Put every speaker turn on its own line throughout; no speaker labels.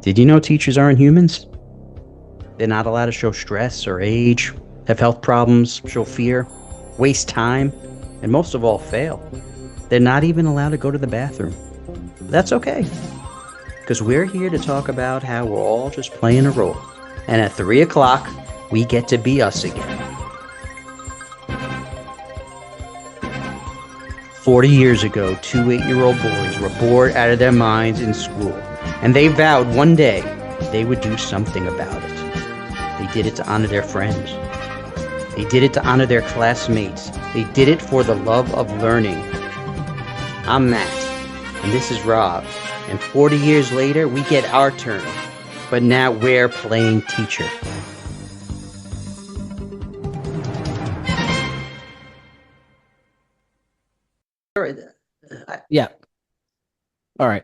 Did you know teachers aren't humans? They're not allowed to show stress or age, have health problems, show fear, waste time, and most of all, fail. They're not even allowed to go to the bathroom. That's okay, because we're here to talk about how we're all just playing a role. And at 3 o'clock, we get to be us again. 40 years ago, two 8-year-old boys were bored out of their minds in school, and they vowed one day they would do something about it. They did it to honor their friends. They did it to honor their classmates. They did it for the love of learning. I'm Matt, and this is Rob, and 40 years later, we get our turn, but now we're playing teacher.
Yeah. All right.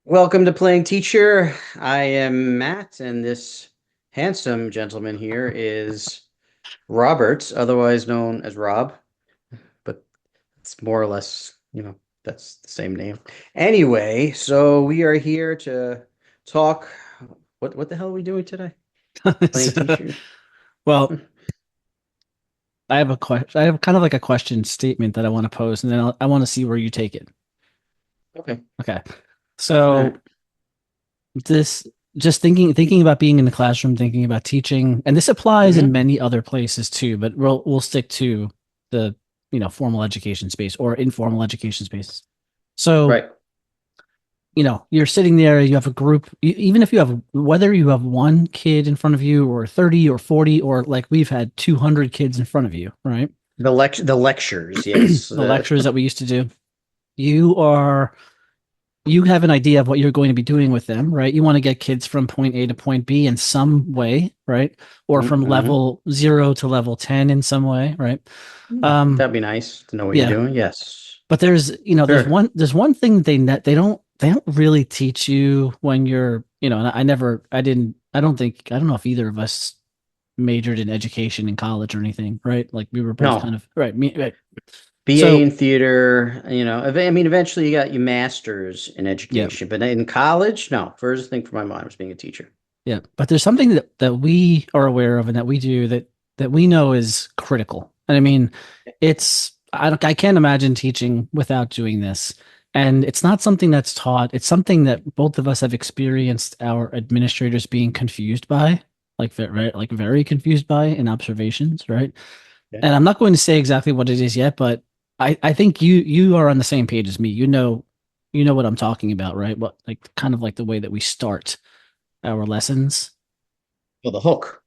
Welcome to Playing Teacher. I am Matt, and this handsome gentleman here is Robert, otherwise known as Rob, but it's more or less, that's the same name. Anyway, so we are here to talk. What the hell are we doing today? Playing teacher.
Well, I have a question. I have kind of like a question statement that I want to pose, and then I want to see where you take it.
Okay.
Okay.
All
So
right.
this just thinking about being in the classroom, thinking about teaching, and this applies in
Mhm.
many other places too, but we'll stick to the formal education space or informal education spaces. So
Right.
you're sitting there, you have a group, even if you have, whether you have one kid in front of you or 30 or 40, or like we've had 200 kids in front of you, right?
The lectures, yes.
The lectures that we used to do, you are, you have an idea of what you're going to be doing with them, right? You want to get kids from point A to point B in some way, right? Or from
Mhm.
level 0 to level 10 in some way, right? Um,
That'd be nice to know what you're
yeah.
doing. Yes.
But
Sure.
there's one thing they don't really teach you when you're, and I don't know if either of us majored in education in college or anything, right? Like we were both kind
No.
of right. Right.
BA
So
in theater, I mean, eventually you got your master's in
yeah,
education, but in college, no. First thing for my mind was being a teacher.
yeah. But there's something that we are aware of and that we do that we know is critical. And I mean, I can't imagine teaching without doing this. And it's not something that's taught. It's something that both of us have experienced our administrators being confused by, like very confused by in observations, right?
Yeah.
And I'm not going to say exactly what it is yet, but I think you are on the same page as me. You know what I'm talking about, right? What, like, kind of like the way that we start our lessons.
Well, the hook.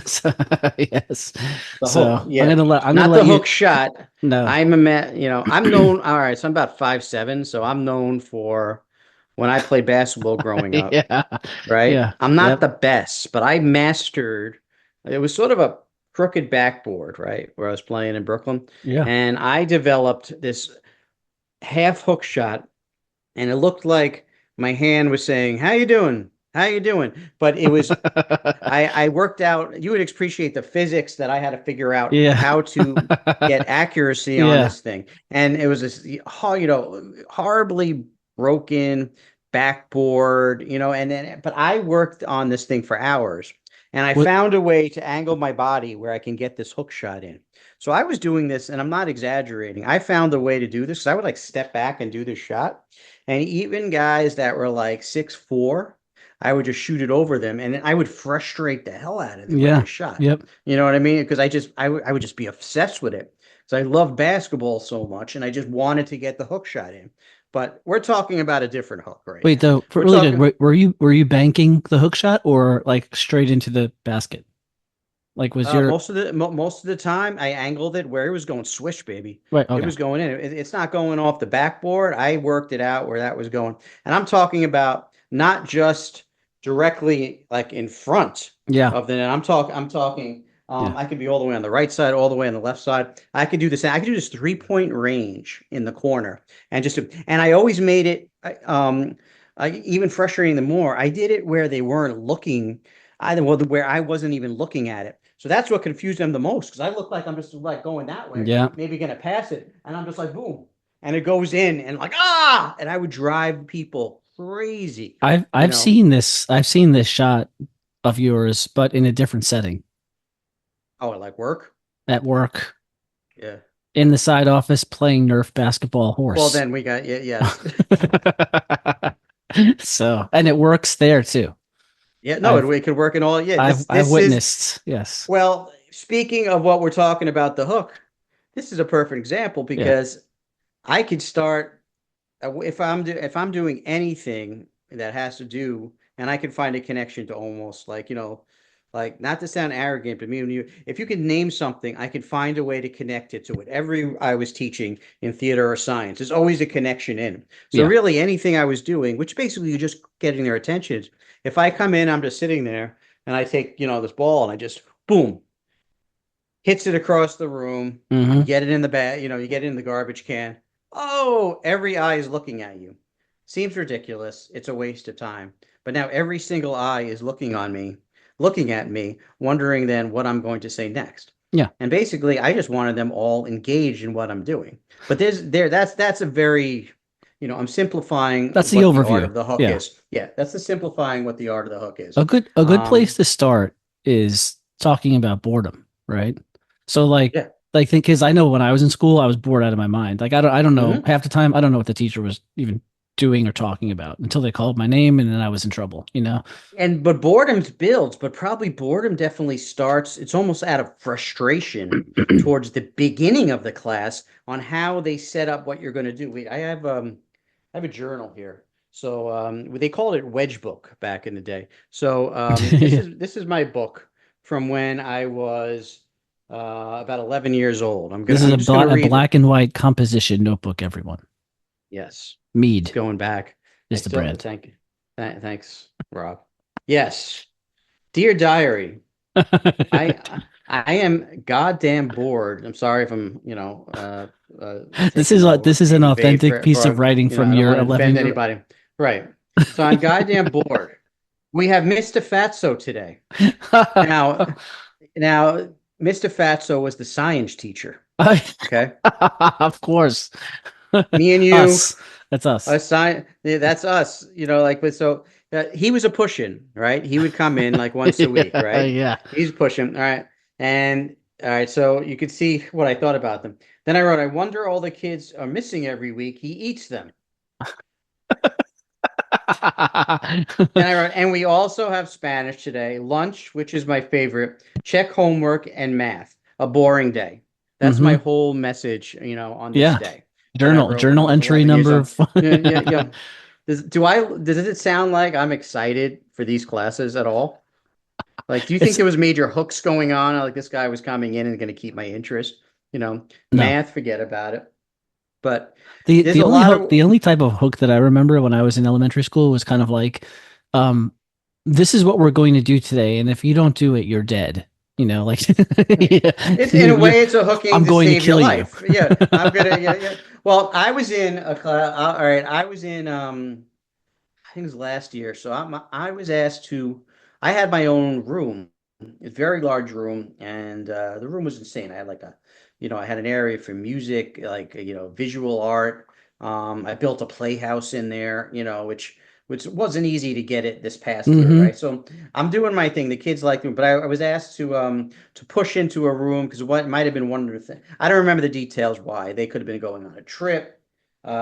So, yes.
The
So
hook. Yeah.
I'm gonna
Not the
let you
hook shot.
know.
I'm a man, I'm known. All right. So I'm about 5'7", so I'm known for when I played basketball growing up,
Yeah.
right?
Yeah.
I'm not
Yep.
the best, but I mastered, it was sort of a crooked backboard, right? Where I was playing in Brooklyn.
Yeah.
And I developed this half hook shot, and it looked like my hand was saying, "How you doing? How you doing?" But it was I worked out. You would appreciate the physics that I had to figure out
Yeah.
how to get accuracy on
Yeah.
this thing, and it was this, horribly broken backboard, and then but I worked on this thing for hours, and I
What?
found a way to angle my body where I can get this hook shot in. So I was doing this, and I'm not exaggerating. I found a way to do this. So I would like step back and do this shot. And even guys that were like 6'4", I would just shoot it over them, and I would frustrate the hell out of them with
Yeah.
this shot.
Yep.
You know what I mean? Because I would just be obsessed with it. Because I love basketball so much, and I just wanted to get the hook shot in. But we're talking about a different hook right
Wait,
now.
though,
We're
really quick,
talking
were you banking the hook shot or like straight into the basket? Like was your
most of the time I angled it where it was going swish, baby.
right?
It
Okay.
was going in. It's not going off the backboard. I worked it out where that was going. And I'm talking about not just directly like in front
Yeah.
of the net. I'm talking
Yeah.
I could be all the way on the right side, all the way on the left side. I could do this 3-point range in the corner and I always made it even frustrating them more. I did it where they weren't looking either, well, where I wasn't even looking at it. So that's what confused them the most because I look like I'm just like going that way,
Yeah.
maybe gonna pass it, and I'm just like boom, and it goes in and like and I would drive people crazy,
I've
you
I've
know.
seen this. I've seen this shot of yours, but in a different setting,
Oh, I like work.
at work,
Yeah.
in the side office, playing Nerf basketball
Well,
horse.
then we got, yeah, yes.
So, and it works there too.
Yeah, no,
I've
it could work in all. Yeah,
I've
this is,
witnessed. Yes.
well, speaking of what we're talking about, the hook, this is a perfect example
Yeah.
because I could start if I'm doing anything that has to do, and I can find a connection to almost like, like not to sound arrogant, but me and you, if you could name something, I could find a way to connect it to whatever I was teaching in theater or science. There's always a connection in. So
Yeah.
really anything I was doing, which basically you're just getting their attention. If I come in, I'm just sitting there and I take, this ball and I just boom, hits it across the room. You
Hmm.
get it in the bag, you get it in the garbage can. Oh, every eye is looking at you. Seems ridiculous. It's a waste of time. But now every single eye is looking at me, wondering then what I'm going to say next.
Yeah.
And basically, I just wanted them all engaged in what I'm doing. But that's a very, I'm simplifying
That's the
what the art
overview.
of the hook
Yeah.
is. Yeah, that's the simplifying what the art of the hook is.
A good place
Um,
to start is talking about boredom, right? So
yeah.
think because I know when I was in school, I was bored out of my mind. Like I don't know
Hmm.
half the time. I don't know what the teacher was even doing or talking about until they called my name, and then I was in trouble. You know?
And but boredom builds, but probably boredom definitely starts. It's almost out of frustration towards the beginning of the class on how they set up what you're going to do. Wait, I have a journal here. So they called it wedge book back in the day. So
Yeah.
this is my book from when I was about 11 years old.
This is
I'm just gonna
a
read it.
black and white composition notebook. Everyone,
Yes, it's
Mead
going back. I
is the
still
brand.
thank you. Thanks, Rob. Yes. Dear Diary, I am goddamn bored. I'm sorry if I'm, taking
This
over
is an
being vague
authentic piece of writing from
I don't
your
want to offend
11-year.
anybody. Right. So I'm goddamn bored. We have Mr. Fatso today. Now, now, Mr. Fatso was the science teacher. Okay.
Of course.
Me and you,
Us. That's us.
that's us, but so he was a push-in, right? He would come in like once a week,
Yeah,
right?
yeah.
He's pushing, all right. And all right, so you could see what I thought about them. Then I wrote, I wonder all the kids are missing every week. He eats them. Then I wrote, and we also have Spanish today, lunch, which is my favorite, check homework and math. A boring day. That's my
Hmm.
whole message, on this
Yeah.
day that I wrote when I
Journal
was
entry
11 years
number.
old. Yeah, yeah, yeah. Does it sound like I'm excited for these classes at all? Like, do you think
It's
there was major hooks going on? Like this guy was coming in and going to keep my interest?
no.
Math, forget about it. But there's a
Only
lot
hook,
of
the only type of hook that I remember when I was in elementary school was kind of like, um, this is what we're going to do today, and if you don't do it, you're dead. You know, like yeah,
it's in a
you're,
way it's a hooking
I'm
to
going to
save your
kill you.
life. Yeah, I'm gonna. Yeah, yeah. Well, I was in a class. All right, I was in. I think it was last year. So I was asked to. I had my own room, a very large room, and the room was insane. I had like I had an area for music, like visual art. I built a playhouse in there, which wasn't easy to get it this past year,
Hmm.
right? So I'm doing my thing. The kids like me, but I was asked to push into a room because what might have been one of the things. I don't remember the details why. They could have been going on a trip, could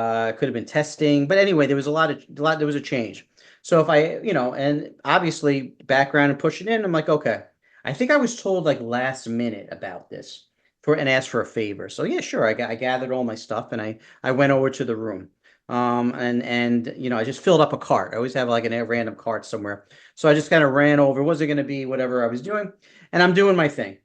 have been testing, but anyway, there was there was a change. So if I, and obviously background and pushing in, I'm like, okay. I think I was told like last minute about this and asked for a favor. So yeah, sure. I gathered all my stuff and I went over to the room. And I just filled up a cart. I always have like a random cart somewhere. So I just kind of ran over. Was it going to be whatever I was doing? And I'm doing my thing.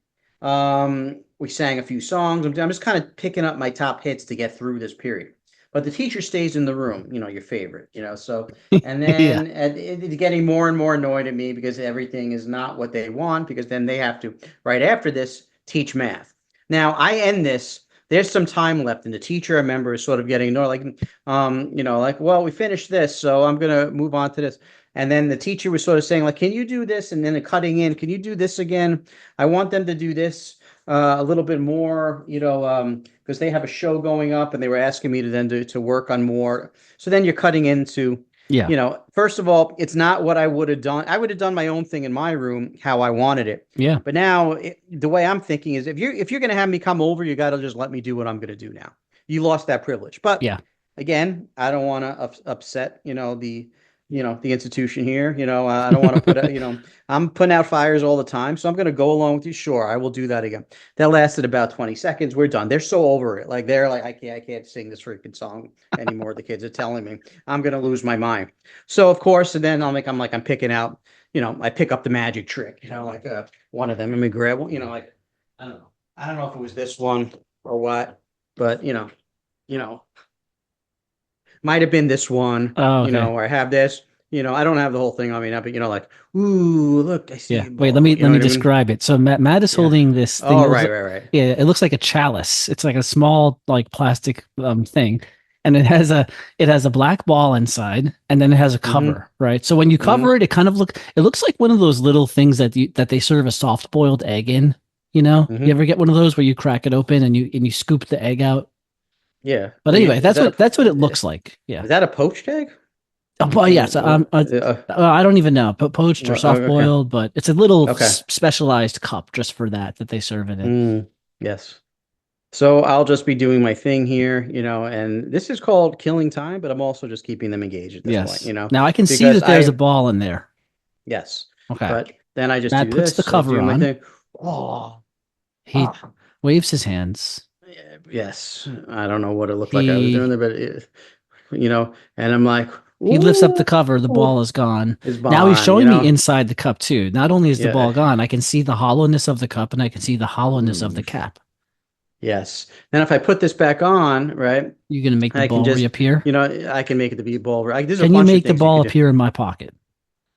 We sang a few songs. I'm just kind of picking up my top hits to get through this period. But the teacher stays in the room, your favorite, so and
Yeah.
then it's getting more and more annoyed at me because everything is not what they want because then they have to, right after this, teach math. Now I end this. There's some time left, and the teacher, I remember, is sort of getting annoyed, like, well, we finished this, so I'm gonna move on to this. And then the teacher was sort of saying, like, can you do this? And then cutting in, can you do this again? I want them to do this a little bit more, because they have a show going up, and they were asking me to then to work on more. So then you're cutting into
Yeah.
First of all, it's not what I would have done. I would have done my own thing in my room how I wanted it.
Yeah.
But now the way I'm thinking is if you're going to have me come over, you got to just let me do what I'm going to do now. You lost that privilege. But
Yeah.
again, I don't want to upset, the institution here. I don't want to I'm putting out fires all the time. So I'm going to go along with you. Sure, I will do that again. That lasted about 20 seconds. We're done. They're so over it. Like they're like, I can't sing this freaking song anymore. The kids are telling me I'm going to lose my mind. So of course, and then I'm picking out, I pick up the magic trick, like one of them. Let me grab one, like, I don't know. I don't know if it was this one or what, but you know, might have been this one,
Oh, okay.
or I have this, I don't have the whole thing on me now, but like, ooh, look, I see
Yeah.
a
Wait,
ball. You
let
know
me
what I mean?
describe it. So Matt is
Yeah.
holding this thing.
Oh, right, right, right.
Yeah, it looks like a chalice. It's like a small like plastic thing. And it has a black ball inside and then it has a
Mm-hmm.
cover, right? So when you
Mm-hmm.
cover it, it looks like one of those little things that they serve a soft boiled egg in, You
Mm-hmm.
ever get one of those where you crack it open and you scoop the egg out?
Yeah.
But anyway, that's what it looks like. Yeah.
is that a poached egg?
Oh, well, yes, I don't even know, but poached or soft
Okay.
boiled, but it's a little
Okay.
specialized cup just for that they serve it in.
Mm, yes. So I'll just be doing my thing here, and this is called killing time, but I'm also just keeping them engaged at this point,
Yes. Now I can see
because
that there's a
I,
ball in there.
yes,
Okay.
but then I just
Matt
do
puts the
this, I
cover
do my
on.
thing. Oh,
He
ah,
waves his hands.
yes. I don't know what it looked like I was doing
He
there, but and I'm like,
he lifts up the
ooh,
cover. The ball is gone.
it's
Now he's
Bond,
showing me inside the cup too. Not only is the
yeah.
ball gone, I can see the hollowness of the cup and I can see the hollowness of
Mm,
the cap.
yes. Then if I put this back on, right,
You're gonna make the
I can
ball
just,
reappear.
I can make it to be a ball. There's a
Can you
bunch of
make the
things you
ball
could do.
appear in my pocket?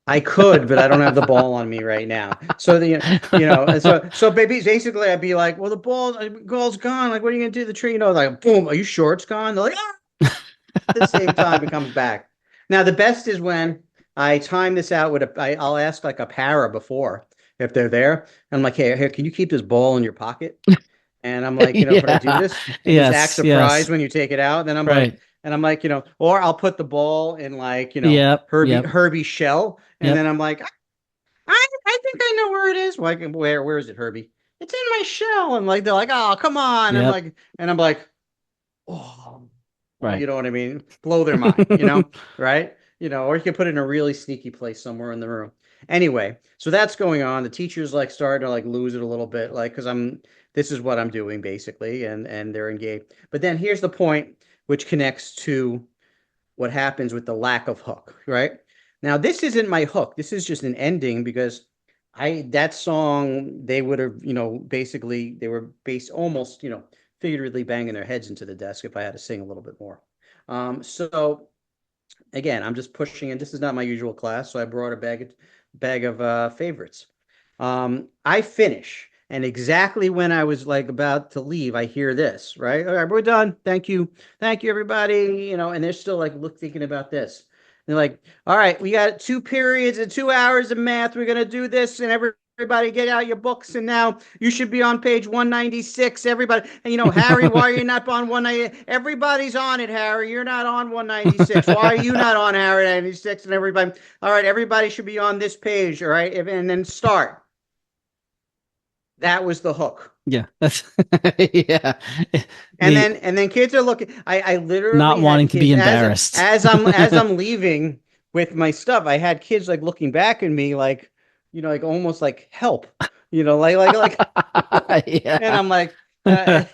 I could, but I don't have the ball on me right now. So and so baby, basically, I'd be like, well, ball's gone. Like, what are you gonna do? The tree, like, boom, are you sure it's gone? They're like, ah! At the same time, it comes back. Now, the best is when I time this out with I'll ask like a para before if they're there. And I'm like, hey, here, can you keep this ball in your pocket? And I'm like, could I do
Yeah.
this? And just act
Yes.
surprised
Yes.
when you take it out. Then
Right.
I'm like, or I'll put the ball in like,
Yep. Yep.
Herbie shell. And then
Yep.
I'm like, I think I know where it is. Like, where is it, Herbie? It's in my shell. And like, they're like, oh, come on.
Yep.
And I'm like, oh, you
Right.
know what I mean? Blow their mind, right? Or you can put it in a really sneaky place somewhere in the room. Anyway, so that's going on. The teacher's like starting to like lose it a little bit, like, because this is what I'm doing basically, and they're engaged. But then here's the point, which connects to what happens with the lack of hook, right? Now, this isn't my hook. This is just an ending because that song, they would have, basically they were based almost, figuratively banging their heads into the desk if I had to sing a little bit more. So again, I'm just pushing in. This is not my usual class, so I brought a bag of favorites. I finish, and exactly when I was like about to leave, I hear this. Right, all right, we're done. Thank you, everybody. And they're still like thinking about this. They're like, all right, we got 2 periods and 2 hours of math. We're gonna do this, and everybody get out your books, and now you should be on page 196. Everybody, and Harry, why are you not on 190? Everybody's on it, Harry. You're not on 196. Why are you not on Harry 96? And everybody, all right, everybody should be on this page, all right, and then start. That was the hook.
Yeah. That's yeah.
And then kids are looking. I
Not
literally
wanting
had
to be
kids
embarrassed.
as I'm leaving with my stuff. I had kids like looking back at me like, like almost like help, like, and
Yeah.
I'm like, but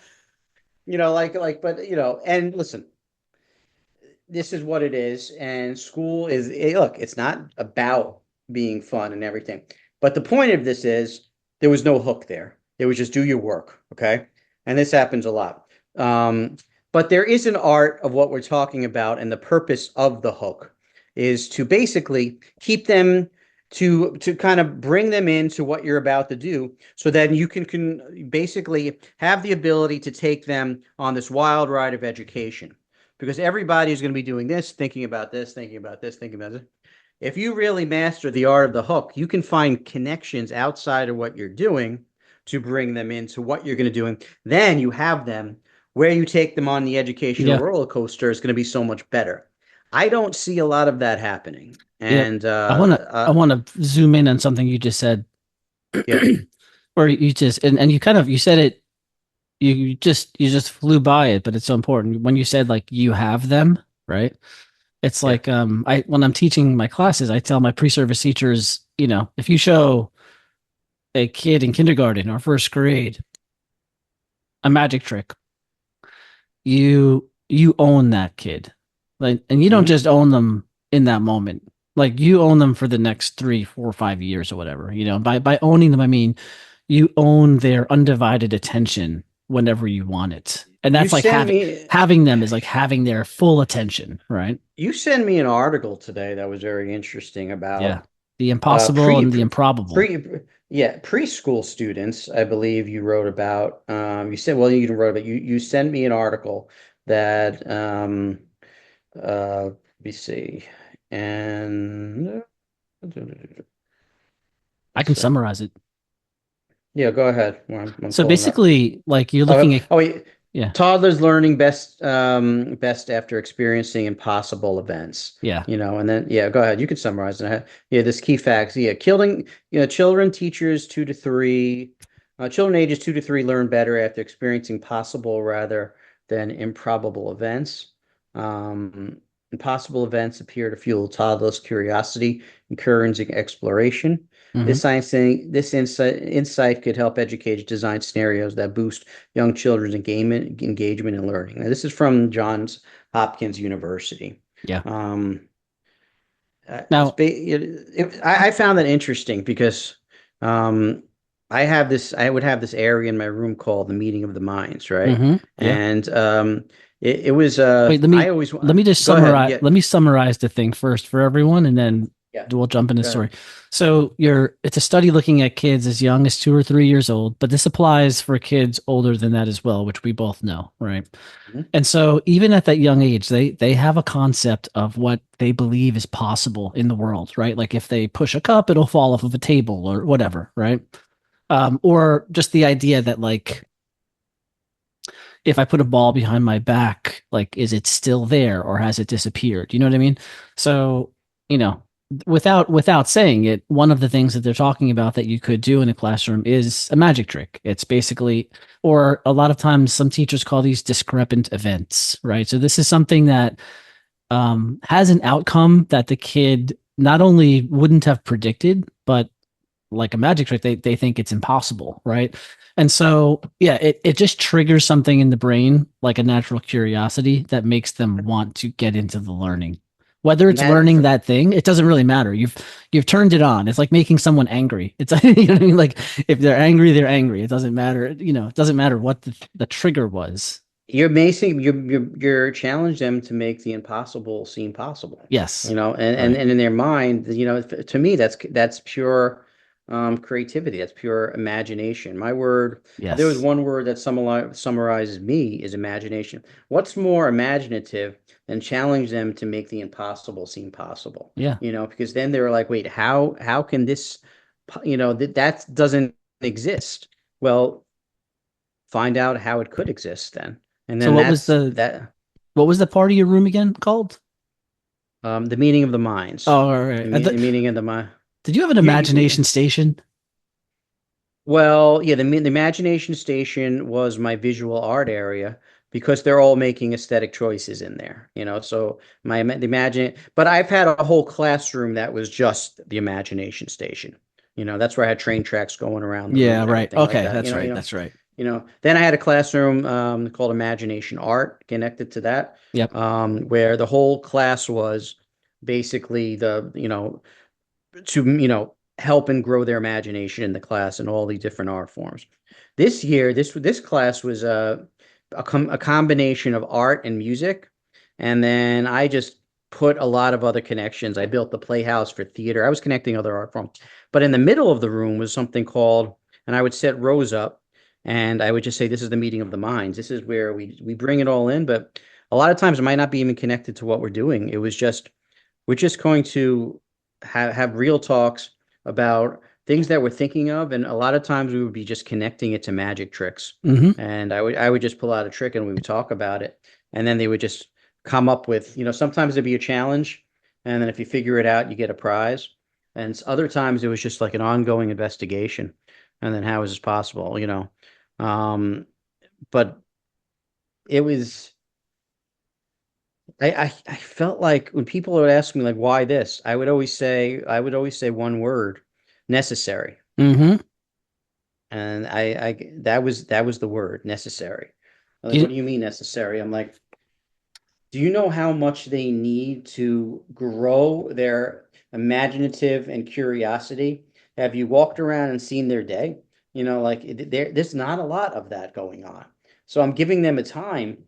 and listen, this is what it is. And school is, look, it's not about being fun and everything. But the point of this is there was no hook there. It was just do your work. Okay. And this happens a lot. Um, but there is an art of what we're talking about. And the purpose of the hook is to basically keep them to kind of bring them into what you're about to do so that you can basically have the ability to take them on this wild ride of education because everybody is going to be doing this, thinking about this, thinking about this, thinking about this. If you really master the art of the hook, you can find connections outside of what you're doing to bring them into what you're going to do. And then you have them where you take them on the educational
Yeah.
roller coaster is going to be so much better. I don't see a lot of that happening.
Yep.
And
I wanna zoom in on something you just said,
yeah,
or you just and you kind of you said it you just flew by it, but it's so important when you said like you have them, right? It's
yeah.
like I when I'm teaching my classes, I tell my pre-service teachers, if you show a kid in kindergarten or first grade a magic trick, you own that kid. Like, and you don't
Hmm.
just own them in that moment. Like you own them for the next 3, 4, 5 years or whatever. By owning them, I mean you own their undivided attention whenever you want it. And
You
that's like
send
having
me
having them is like having their full attention, right?
you send me an article today that was very interesting
Yeah.
about
The
uh
impossible
pre
and the
pre,
improbable.
yeah, preschool students. I believe you wrote about. You said, well, you didn't wrote about. You sent me an article that let me see, and
I
let's
can
see.
summarize it.
Yeah, go ahead. Well, I'm
So
pulling up.
basically, like you're looking
Oh,
at,
oh, wait.
yeah,
Toddlers learning best after experiencing impossible events.
yeah.
And then yeah, go ahead. You could summarize it. Yeah, this key facts. Yeah, killing. Children, teachers 2 to 3, children ages 2 to 3 learn better after experiencing possible rather than improbable events. Impossible events appear to fuel toddlers' curiosity, encouraging exploration.
Hmm.
This insight could help educators design scenarios that boost young children's engagement and learning. Now, this is from Johns Hopkins University.
Yeah.
Um,
Now,
I found that interesting because um, I would have this area in my room called the meeting of the minds, right?
yeah.
And it was
Wait,
I always
let me just
go ahead.
summarize.
Yeah,
Let me summarize the thing first for everyone, and then
yeah,
we'll jump into the
go
story.
ahead.
So it's a study looking at kids as young as 2 or 3 years old, but this applies for kids older than that as well, which we both know, right?
Mhm.
And so even at that young age, they have a concept of what they believe is possible in the world, right? Like if they push a cup, it'll fall off of a table or whatever, right? Or just the idea that like if I put a ball behind my back, like is it still there or has it disappeared? You know what I mean? So, you know, without saying it, one of the things that they're talking about that you could do in a classroom is a magic trick. It's basically, or a lot of times some teachers call these discrepant events, right? So this is something that has an outcome that the kid not only wouldn't have predicted, but like a magic trick, they think it's impossible, right? And so, yeah, it just triggers something in the brain, like a natural curiosity that makes them want to get into the learning. Whether
And
it's
that
learning
for,
that thing, it doesn't really matter. You've turned it on. It's like making someone angry. It's you know what I mean? Like if they're angry, they're angry. It doesn't matter. It doesn't matter what the trigger was.
you're challenge them to make the impossible seem possible.
Yes.
And
Right.
and in their mind, to me that's pure creativity. That's pure imagination. My word, if there was
Yes.
one word that summarizes me is imagination. What's more imaginative than challenge them to make the impossible seem possible?
Yeah.
Because then they're like, wait, how can this, that doesn't exist? Well, find out how it could exist then. And
So
then
what was the part of your room again called?
the meaning of the minds.
Oh, all right.
The meaning of the mind.
Did you have an
You
imagination station?
Well, yeah, the imagination station was my visual art area because they're all making aesthetic choices in there, So the imagine, but I've had a whole classroom that was just the imagination station. That's where I had train tracks going around the room
Yeah,
and
right.
everything like
Okay,
that.
that's right. That's right.
Then I had a classroom called Imagination Art connected to that,
Yep.
where the whole class was basically to help and grow their imagination in the class and all the different art forms. This year, this class was a combination of art and music, and then I just put a lot of other connections. I built the playhouse for theater. I was connecting other art forms, but in the middle of the room was something called, and I would set rows up, and I would just say, "This is the meeting of the minds. This is where we bring it all in." But a lot of times it might not be even connected to what we're doing. It was just we're just going to have real talks about things that we're thinking of, and a lot of times we would be just connecting it to magic tricks.
Hmm.
And I would just pull out a trick and we would talk about it, and then they would just come up with, sometimes it'd be a challenge, and then if you figure it out, you get a prize. And other times it was just like an ongoing investigation. And then how is this possible? But it was I felt like when people would ask me like why this, I would always say one word, necessary.
Mm-hmm.
And that was the word, necessary. I'm like, what
You,
do you mean necessary? I'm like, do you know how much they need to grow their imaginative and curiosity? Have you walked around and seen their day? Like there's not a lot of that going on. So I'm giving them a time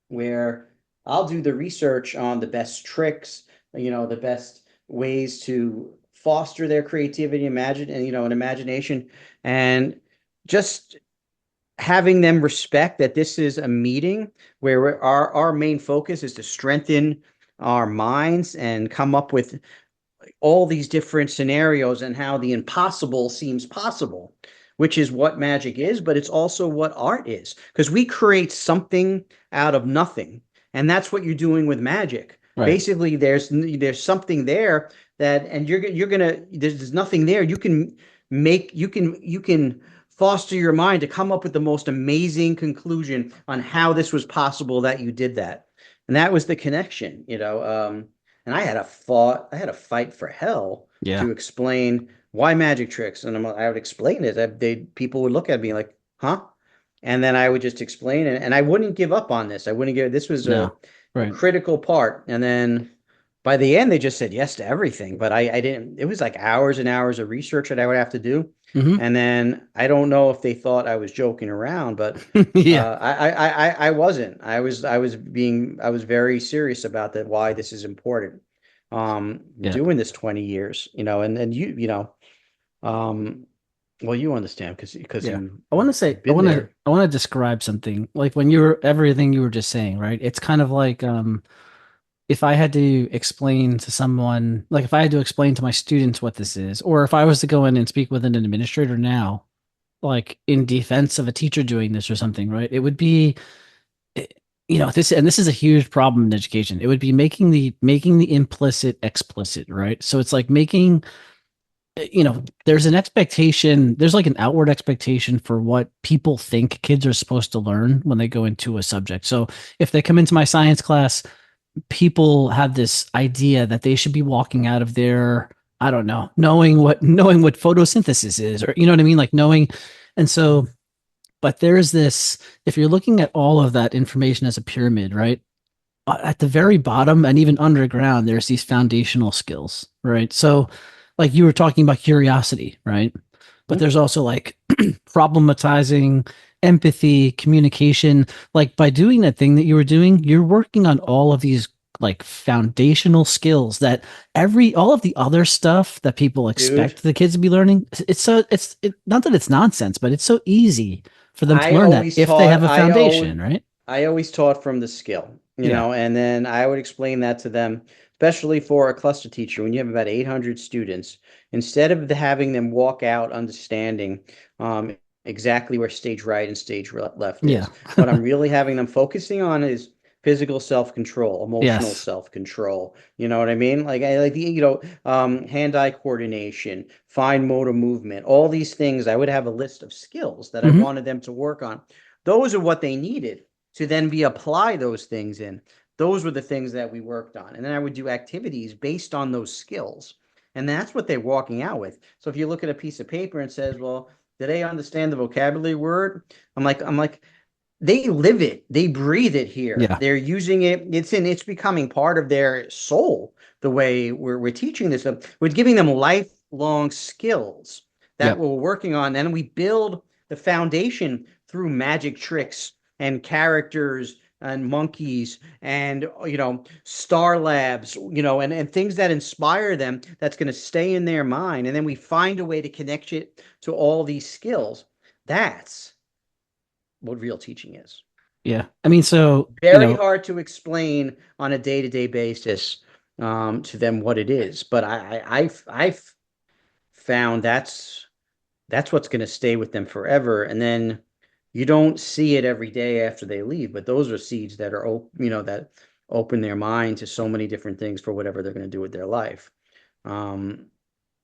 where I'll do the research on the best tricks, the best ways to foster their creativity, imagine, and an imagination, and just having them respect that this is a meeting where our main focus is to strengthen our minds and come up with all these different scenarios and how the impossible seems possible, which is what magic is, but it's also what art is because we create something out of nothing. And that's what you're doing with magic.
right.
Basically, there's something there that, and you're gonna there's nothing there. You can foster your mind to come up with the most amazing conclusion on how this was possible that you did that. And that was the connection. And I had a fight for hell
Yeah.
to explain why magic tricks. And I would explain it. People would look at me like, huh? And then I would just explain it. And I wouldn't give up on this. I wouldn't give, this was a,
No.
a
Right.
critical part. And then by the end, they just said yes to everything. But I didn't, it was like hours and hours of research that I would have to do.
Mm-hmm.
And then I don't know if they thought I was joking around, but
Yeah.
I wasn't. I was very serious about that, why this is important.
Yeah.
Doing this 20 years, and um, well, you understand because
Yeah.
you've
I want to say,
been there.
I want to describe something like when you were everything you were just saying, right? It's kind of like, if I had to explain to someone, like if I had to explain to my students what this is, or if I was to go in and speak with an administrator now, like in defense of a teacher doing this or something, right? It would be, eh, this, and this is a huge problem in education. It would be making the implicit explicit, right? So it's like making, there's an expectation, there's like an outward expectation for what people think kids are supposed to learn when they go into a subject. So if they come into my science class, people have this idea that they should be walking out of there, I don't know, knowing what photosynthesis is, or you know what I mean, like knowing. And so, but there's this, if you're looking at all of that information as a pyramid, right? At the very bottom and even underground, there's these foundational skills, right? So, like you were talking about curiosity, right? But
Hmm?
there's also like problematizing, empathy, communication. Like by doing that thing that you were doing, you're working on all of these like foundational skills that all of the other stuff that people
Dude,
expect the kids to be learning. Not that it's nonsense, but it's so easy for them to
I
learn that
always
if they
taught,
have a
I always,
foundation, right?
I always taught from the skill,
Yeah.
and then I would explain that to them, especially for a cluster teacher when you have about 800 students. Instead of having them walk out understanding exactly where stage right and stage left
Yeah.
is, what I'm really having them focusing on is physical self-control, emotional
Yes.
self-control. You know what I mean? Like I like the, hand-eye coordination, fine motor movement, all these things. I would have a list of skills that I
Hmm.
wanted them to work on. Those are what they needed to then be apply those things in. Those were the things that we worked on. And then I would do activities based on those skills. And that's what they're walking out with. So if you look at a piece of paper and says, well, did they understand the vocabulary word? I'm like, they live it, they breathe it here.
Yeah.
They're using it. It's becoming part of their soul. The way we're teaching this, we're giving them lifelong skills that
Yep.
we're working on, and we build the foundation through magic tricks and characters and monkeys and star labs, and things that inspire them, that's going to stay in their mind, and then we find a way to connect it to all these skills. That's what real teaching is.
Yeah. I mean, so,
Very hard to explain on a day-to-day basis, to them what it is, but I've found that's what's going to stay with them forever. And then you don't see it every day after they leave, but those are seeds that are, that open their mind to so many different things for whatever they're going to do with their life. Um,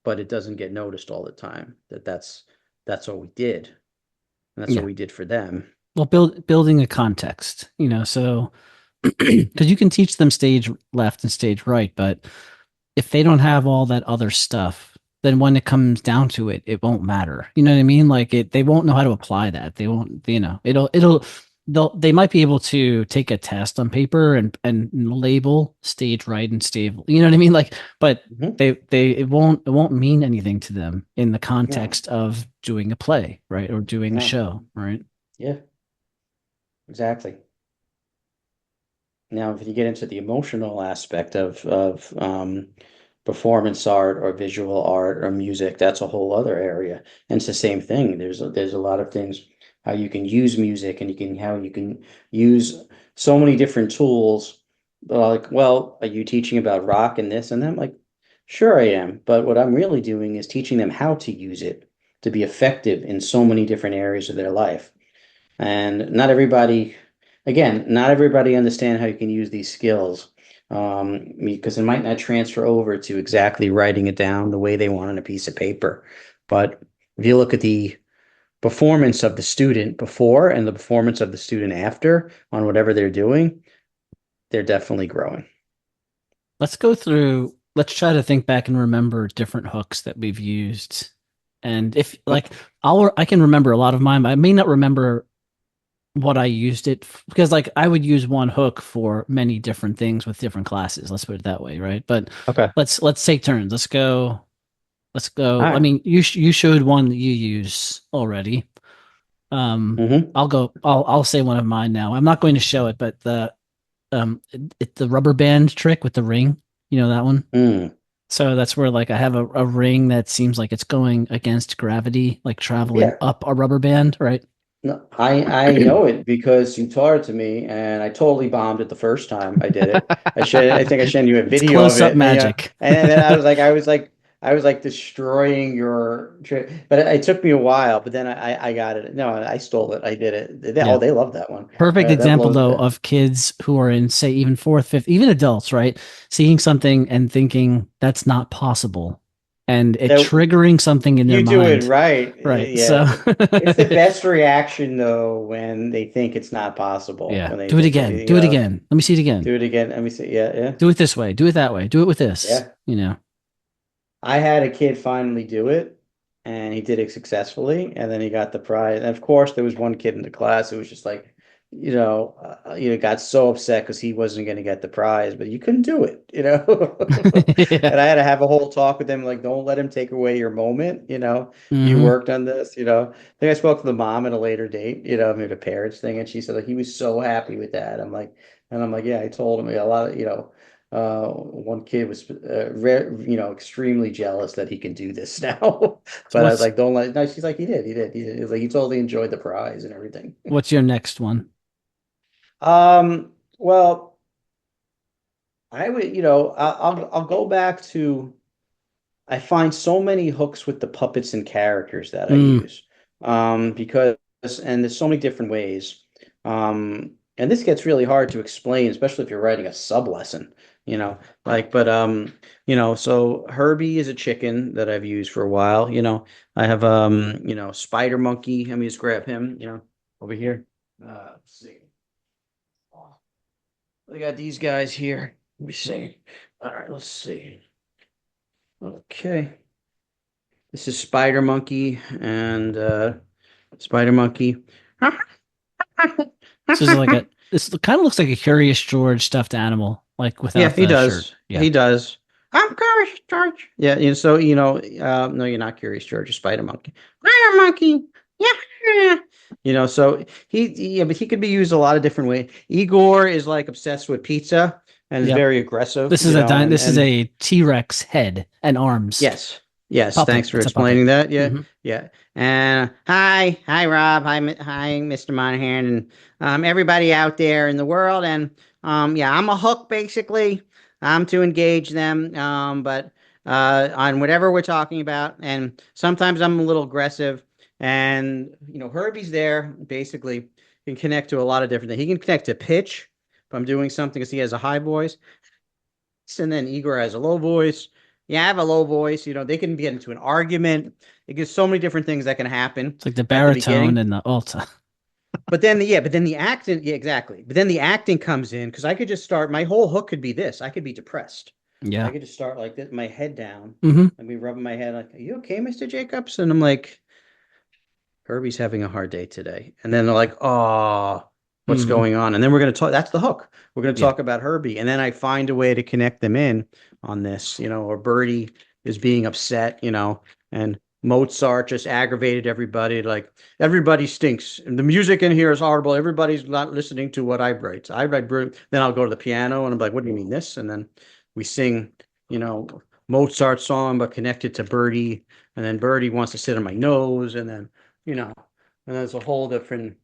but it doesn't get noticed all the time that's what we did. And that's what
Yeah.
we did for them.
Well, building a context, so because you can teach them stage left and stage right, but if they don't have all that other stuff, then when it comes down to it, it won't matter. You know what I mean? Like they won't know how to apply that. They won't, they might be able to take a test on paper and label stage right and stable. You know what I mean? Like, but
Mhm.
it won't mean anything to them in the
No,
context of doing a play, right? Or doing a
no.
show, right?
Yeah, exactly. Now, if you get into the emotional aspect of performance art or visual art or music, that's a whole other area. And it's the same thing. There's a lot of things how you can use music and how you can use so many different tools. Like, well, are you teaching about rock and this and that? I'm like, sure I am. But what I'm really doing is teaching them how to use it to be effective in so many different areas of their life. And not everybody, again, not everybody understand how you can use these skills, because it might not transfer over to exactly writing it down the way they want on a piece of paper. But if you look at the performance of the student before and the performance of the student after on whatever they're doing, they're definitely growing.
Let's try to think back and remember different hooks that we've used. And if like I can remember a lot of mine, but I may not remember what I used because like I would use one hook for many different things with different classes. Let's put it that way, right? But
Okay.
let's take turns. Let's go. Let's
All
go. I
right.
mean, you showed one that you use already.
Mm-hmm.
I'll say one of mine now. I'm not going to show it, but the rubber band trick with the ring, that one.
Mm.
So that's where like I have a ring that seems like it's going against gravity, like traveling
Yeah.
up a rubber band, right?
No, I know it because you taught it to me, and I totally bombed it the first time I did it. I think I showed you a
It's
video of
close up
it, and yeah,
magic.
and then I was like destroying your trick, but it took me a while. But then I got it. No, I stole it. I did it.
Yeah.
They love that one.
Perfect
That
example
blows.
though of kids who are in say even fourth, fifth, even adults, right? Seeing something and thinking that's not possible and it
That
triggering something in their
you do it
mind.
right.
Right. So
Yeah, it's the best reaction though when they think it's not possible.
yeah,
When they
do it
think
again. Do it again. Let me see it again.
do it again. Let me see. Yeah, yeah,
Do it this way. Do it that way. Do it with this.
yeah. I had a kid finally do it, and he did it successfully, and then he got the prize. And of course, there was one kid in the class who was just like, got so upset because he wasn't going to get the prize, but you couldn't do it,
Yeah.
And I had to have a whole talk with him, like, don't let him take away your moment, you
Hmm.
worked on this, I think I spoke to the mom at a later date, maybe the parents thing, and she said like he was so happy with that. I'm like, yeah, I told him a lot of, one kid was, extremely jealous that he can do this now.
So
But I was
what's
like, don't let. No, she's like, he did. He was like, he totally enjoyed the prize and everything.
what's your next one?
Well, I would, I'll go back to. I find so many hooks with the puppets and characters that I
Mm.
use, because and there's so many different ways, and this gets really hard to explain, especially if you're writing a sub lesson, but so Herbie is a chicken that I've used for a while. I have Spider Monkey. Let me just grab him, over here. Let's see. Oh, I got these guys here. Let me see. All right, let's see. Okay. This is Spider Monkey and Spider Monkey.
This is like a this kind of looks like a Curious George stuffed animal, like
Yeah,
without
he
the shirt.
does.
Yeah.
He does. I'm Curious George. Yeah, no, you're not Curious George. You're Spider Monkey. Spider Monkey. Yeah. Yeah. So yeah, but he could be used a lot of different ways. Igor is like obsessed with pizza and is
Yep.
very aggressive,
This is
and
a T-Rex head and arms.
yes. Yes,
Puppet.
thanks for
It's a puppet.
explaining that. Yeah.
Hmm.
Yeah. And hi Rob, hi Mr. Monahan and everybody out there in the world and yeah, I'm a hook basically. I'm to engage them but on whatever we're talking about and sometimes I'm a little aggressive and Herbie's there basically can connect to a lot of different things. He can connect to pitch I'm doing something because he has a high voice, and then Igor has a low voice. Yeah, I have a low voice. They can get into an argument. It gives so many different things that can happen
It's like the
at the
baritone
beginning.
and the alta.
But then the acting, yeah, exactly. But then the acting comes in because I could just start. My whole hook could be this. I could be depressed. I
Yeah.
could just start like this, my head down,
Hmm.
and be rubbing my head like, "Are you okay, Mr. Jacobs?" And I'm like, Herbie's having a hard day today. And then they're like, oh, what's
Hmm.
going on? And then we're going to talk. That's the hook. We're going to
Yeah.
talk about Herbie. And then I find a way to connect them in on this, or Birdie is being upset, and Mozart just aggravated everybody. Like, everybody stinks. And the music in here is horrible. Everybody's not listening to what I write. I write, then I'll go to the piano and I'm like, what do you mean this? And then we sing, you know, Mozart song, but connected to Birdie. And then Birdie wants to sit on my nose. And then, you know, and there's a whole different, you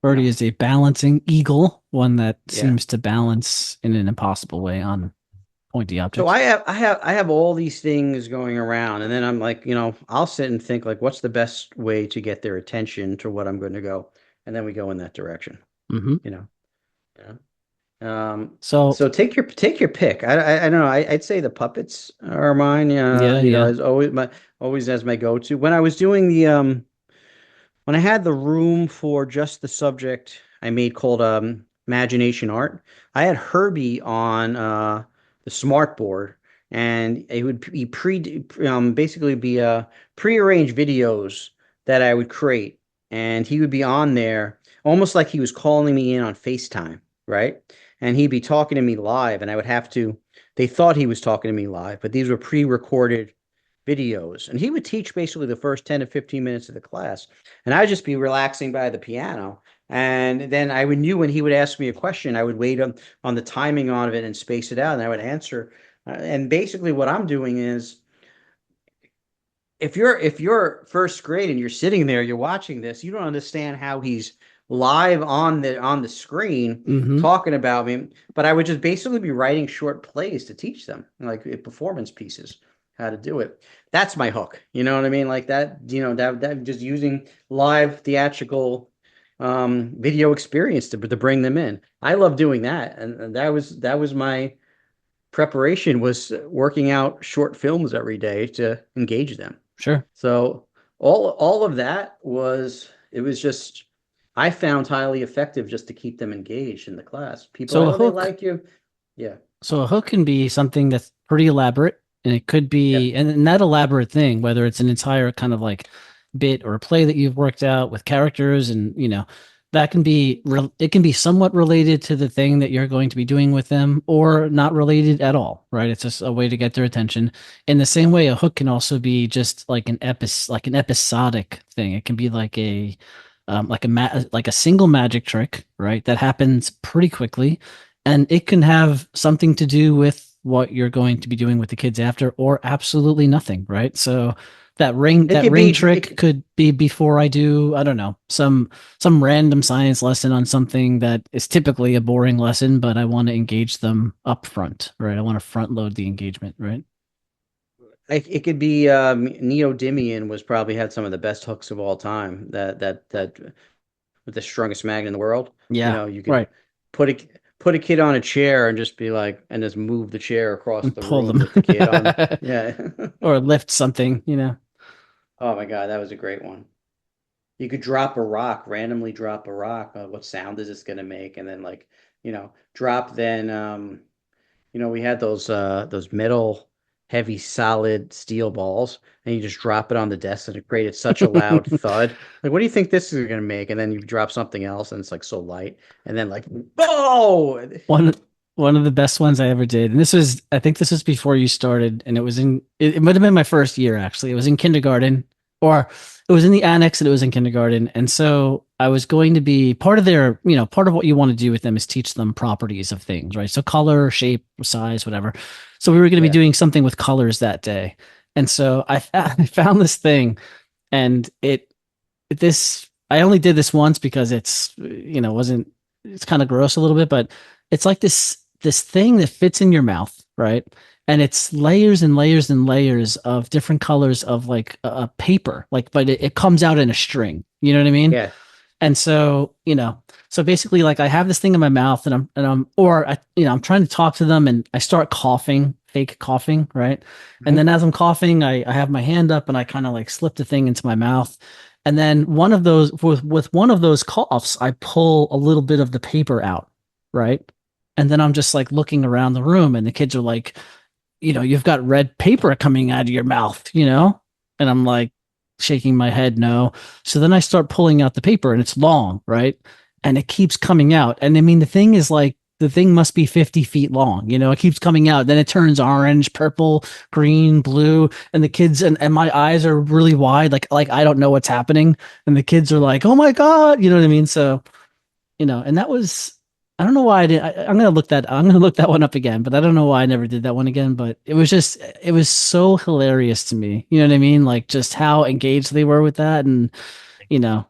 Birdie
know,
is a balancing eagle, one that
yeah.
seems to balance in an impossible way on pointy
So
objects.
I have all these things going around, and then I'm like, I'll sit and think like, what's the best way to get their attention to what I'm going to go, and then we go in that direction,
Hmm.
you know. Yeah.
So
So take your pick. I don't know. I'd say the puppets are mine.
yeah, yeah.
As always as my go-to. When I had the room for just the subject I made called imagination art, I had Herbie on the smart board, and it would be basically be prearranged videos that I would create, and he would be on there almost like he was calling me in on FaceTime, right? And he'd be talking to me live, and I would have to. They thought he was talking to me live, but these were pre-recorded videos, and he would teach basically the first 10 to 15 minutes of the class, and I'd just be relaxing by the piano. And then I would knew when he would ask me a question, I would wait on the timing on it and space it out, and I would answer. And basically, what I'm doing is, if you're first grade and you're sitting there, you're watching this, you don't understand how he's live on the screen
Hmm.
talking about me. But I would just basically be writing short plays to teach them, like performance pieces, how to do it. That's my hook. You know what I mean? Like that, that just using live theatrical video experience to bring them in. I love doing that. And that was my preparation, was working out short films every day to engage them.
Sure.
So all of that was just, I found highly effective just to keep them engaged in the class. People,
So a
oh, they
hook
like you. Yeah.
So a hook can be something that's pretty elaborate, and it could be,
Yep.
and that elaborate thing, whether it's an entire kind of like bit or a play that you've worked out with characters, and that can be it can be somewhat related to the thing that you're going to be doing with them, or not related at all, right? It's just a way to get their attention. In the same way, a hook can also be just like like an episodic thing. It can be like like a single magic trick, right? That happens pretty quickly, and it can have something to do with what you're going to be doing with the kids after, or absolutely nothing, right? So
It
that
could
ring
be
trick could be before I do, I don't know, some random science lesson on something that is typically a boring lesson, but I want to engage them up front, right? I want to front load the engagement, right?
it could be Neodymium was probably had some of the best hooks of all time. That with the strongest magnet in the world.
Yeah,
You could
right.
put a put a kid on a chair and just be like, and just move the chair across
And
the
pull
room
them.
with the kid on. Yeah.
Or lift something.
Oh my God, that was a great one. You could drop a rock, randomly drop a rock. What sound is this gonna make? And then like, drop then we had those metal heavy solid steel balls, and you just drop it on the desk and it created such a loud thud. Like, what do you think this is gonna make? And then you drop something else and it's like so light. And then like, oh,
One one of the best ones I ever did, and I think this was before you started, and it might have been my first year actually. It was in kindergarten, or it was in the annex, and it was in kindergarten. And so I was going to be part of part of what you want to do with them is teach them properties of things, right? So color, shape, size, whatever. So we were going to be
yeah.
doing something with colors that day. And so I found this thing, and I only did this once because wasn't it's kind of gross a little bit, but it's like this thing that fits in your mouth, right? And it's layers and layers and layers of different colors of like a paper, like, but it comes out in a string. You know what I mean?
Yeah.
And so, so basically like I have this thing in my mouth or I'm trying to talk to them and I start coughing, fake coughing, right? And
Mhm.
then as I'm coughing, I have my hand up and I kind of like slip the thing into my mouth. And then with one of those coughs, I pull a little bit of the paper out, right? And then I'm just like looking around the room and the kids are like, you've got red paper coming out of your mouth, And I'm like shaking my head, no. So then I start pulling out the paper and it's long, right? And it keeps coming out. And I mean, the thing must be 50 feet long, it keeps coming out. Then it turns orange, purple, green, blue. And the kids and my eyes are really wide, like I don't know what's happening. And the kids are like, oh my God, you know what I mean? So and that was I don't know why I did. I'm gonna look that one up again, but I don't know why I never did that one again. But it was so hilarious to me. You know what I mean? Like just how engaged they were with that, and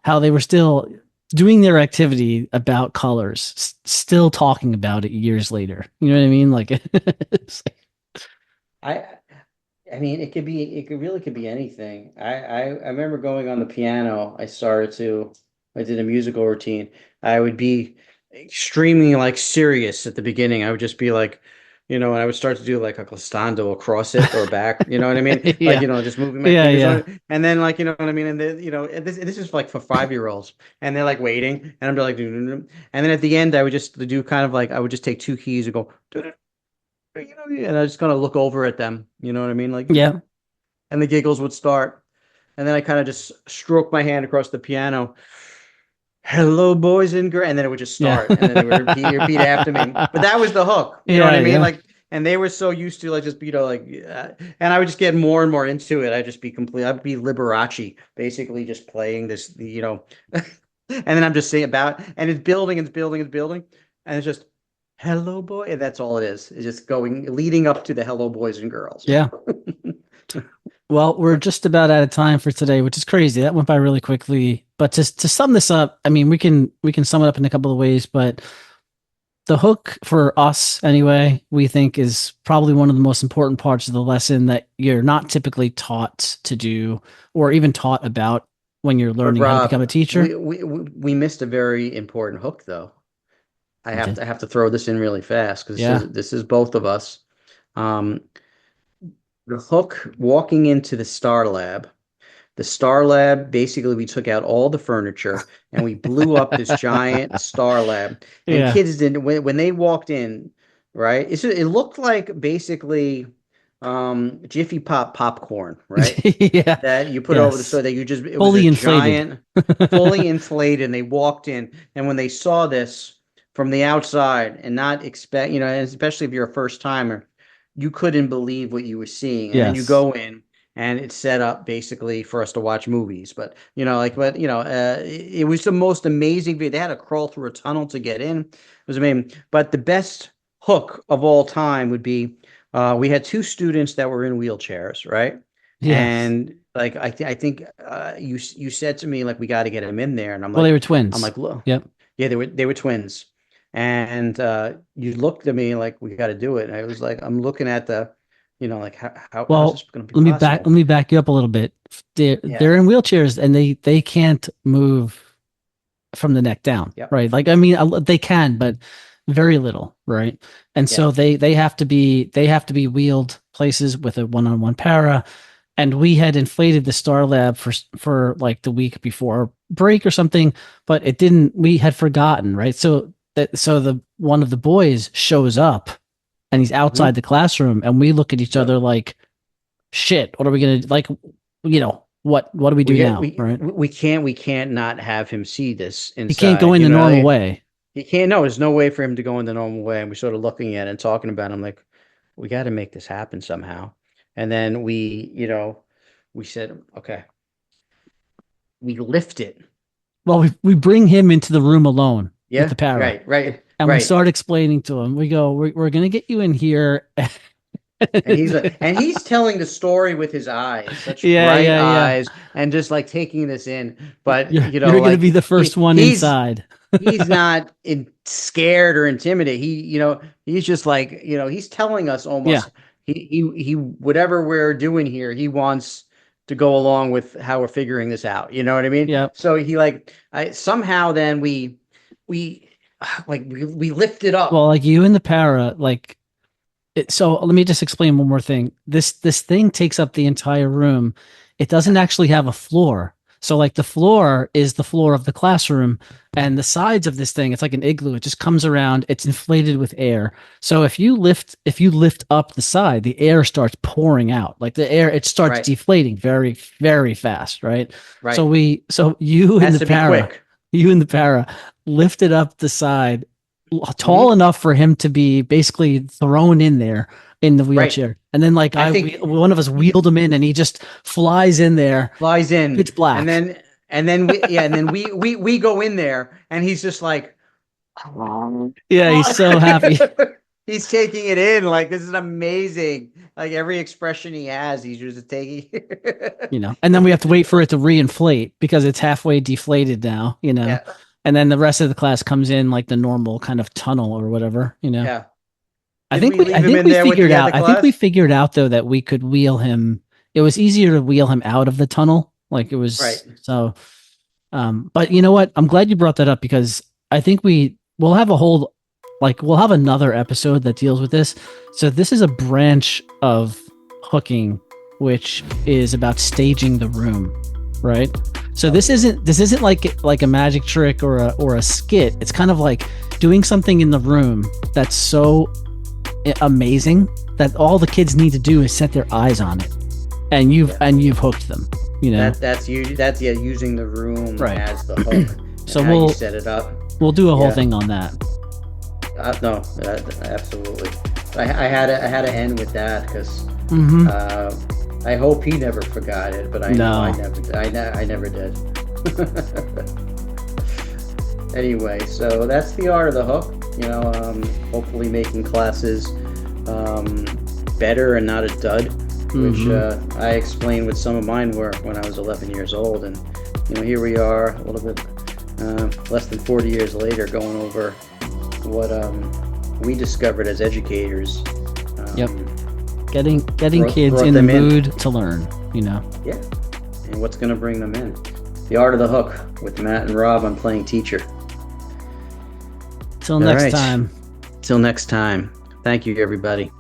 how they were still doing their activity about colors, still talking about it years later. You know what I mean? Like,
I I mean, it could be anything. I remember going on the piano. I did a musical routine. I would be extremely like serious at the beginning. I would just be like, and I would start to do like a glissando across it or back. You know what I mean? Like,
yeah,
just moving my
yeah,
fingers on
yeah,
it. And then like, you know what I mean? And then, and this is like for 5-year-olds and they're like waiting and I'm like, and then at the end, I would just do kind of like, I would just take two keys and go, and I just kind of look over at them. You know what I mean? Like,
yeah,
and the giggles would start. And then I kind of just stroke my hand across the piano. Hello, boys and girls. And then it would just
yeah,
start. And then they would repeat after me. But that was the hook. You know what
yeah,
I mean?
yeah,
Like, and they were so used to like just, and I would just get more and more into it. I'd be Liberace, basically just playing this. And then I'm just saying and it's building and it's building and it's building. And it's just, hello, boy. And that's all it is. It's just leading up to the hello, boys and girls.
yeah. Well, we're just about out of time for today, which is crazy. That went by really quickly. But to sum this up, I mean, we can sum it up in a couple of ways, but the hook for us anyway, we think is probably one of the most important parts of the lesson that you're not typically taught to do or even taught about when you're
But
learning how to become a
Rob,
teacher.
we missed a very important hook though.
We did.
I have to throw this in really fast because
Yeah.
this is both of us. Um, the hook walking into the Star Lab. The Star Lab, basically, we took out all the furniture and we blew up this giant Star Lab. And
Yeah.
kids didn't, when they walked in, right? It looked like basically Jiffy Pop popcorn, right?
Yeah.
That you put over the
Yes.
stove that it was a
Fully inflated.
giant, fully inflated. And they walked in. And when they saw this from the outside and not expect, and especially if you're a first timer, you couldn't believe what you were seeing. And then you
Yes.
go in and it's set up basically for us to watch movies. But it was the most amazing video. They had to crawl through a tunnel to get in. It was amazing. But the best hook of all time would be we had two students that were in wheelchairs, right?
Yes.
And like I think you said to me like we got to get them in there, and
Well, they were
I'm
twins.
like look,
Yep.
yeah, they were twins, and you looked at me like we got to do it, and I was like I'm looking at like how's this
Well,
going to be
let
possible?
me back you up a little bit.
Yeah,
They're in wheelchairs and they can't move from the neck down,
yep,
right? Like I mean, they can, but very little, right? And
yeah.
so they have to be wheeled places with a one-on-one para. And we had inflated the Star Lab for like the week before break or something, but it didn't. We had forgotten, right? So the one of the boys shows up and he's outside
Hmm.
the classroom, and we look at each other
Yep.
like, "Shit, what are we gonna like? What do we
We
do
get
now?" Right?
we can't not have him see this
He can't go
inside.
in the normal way.
He can't. No, there's no way for him to go in the normal way. And we're sort of looking at it and talking about it. I'm like, we got to make this happen somehow. And then we said, okay, we lift it.
Well, we bring him into the room alone with
Yeah,
the para, and we
right.
start explaining to him. We go, we're gonna get you in here.
And he's telling the story with his eyes, such
Yeah,
bright
yeah, yeah.
eyes, and just like taking this in. But
You're gonna
like
be the first one inside.
he's not scared or intimidated. He's just like, he's telling us
Yeah,
almost whatever we're doing here, he wants, to go along with how we're figuring this out. You know what I mean?
Yeah.
So he like I somehow then we we lift it up.
Well, like you and the para, like so let me just explain one more thing. This thing takes up the entire room. It doesn't actually have a floor. So like the floor is the floor of the classroom, and the sides of this thing, it's like an igloo. It just comes around, it's inflated with air. So if you lift up the side, the air starts pouring out. Like the air, it starts
Right.
deflating very, very fast, right?
Right.
So you and
Has
the
to be
para,
quick.
you and the para lifted up the side tall
Mhm.
enough for him to be basically thrown in there in the
Right.
wheelchair. And then like
I think
one of us wheeled him in and he just flies in there,
flies in,
pitch black.
and then we yeah, and then we go in there, and he's just like,
Yeah, he's so happy.
he's taking it in like this is amazing. Like every expression he has, he's just taking.
And then we have to wait for it to reinflate because it's halfway deflated now.
Yeah,
And then the rest of the class comes in like the normal kind of tunnel or whatever.
yeah.
I
Did
think
we
we I
leave him
think
in
we
there with
figured
the
out
other
I think we
class?
figured out though that we could wheel him. It was easier to wheel him out of the tunnel. Like it
Right.
was so but you know what? I'm glad you brought that up because I think we'll have a whole we'll have another episode that deals with this. So this is a branch of hooking which is about staging the room, right? So this isn't like a magic trick or a skit. It's kind of like doing something in the room that's so amazing that all the kids need to do is set their eyes on it, and you've hooked them.
That's using the room
Right.
as the hook.
So
and how
we'll
you set it up.
we'll do a whole
Yeah.
thing on that.
No, absolutely. I had to end with that because
Mm-hmm.
I hope he never forgot it, but I know I
No.
never I never did. Anyway, so that's the art of the hook. Hopefully making classes better and not a dud, which I explained what some of mine were when I was 11 years old, and here we are a little bit less than 40 years later, going over what we discovered as educators.
Yep. Getting
brought
kids in the
them in.
mood to learn.
Yeah, and what's going to bring them in. The art of the hook with Matt and Rob on Playing Teacher.
Till next
right.
time.
Till next time. Thank you, everybody.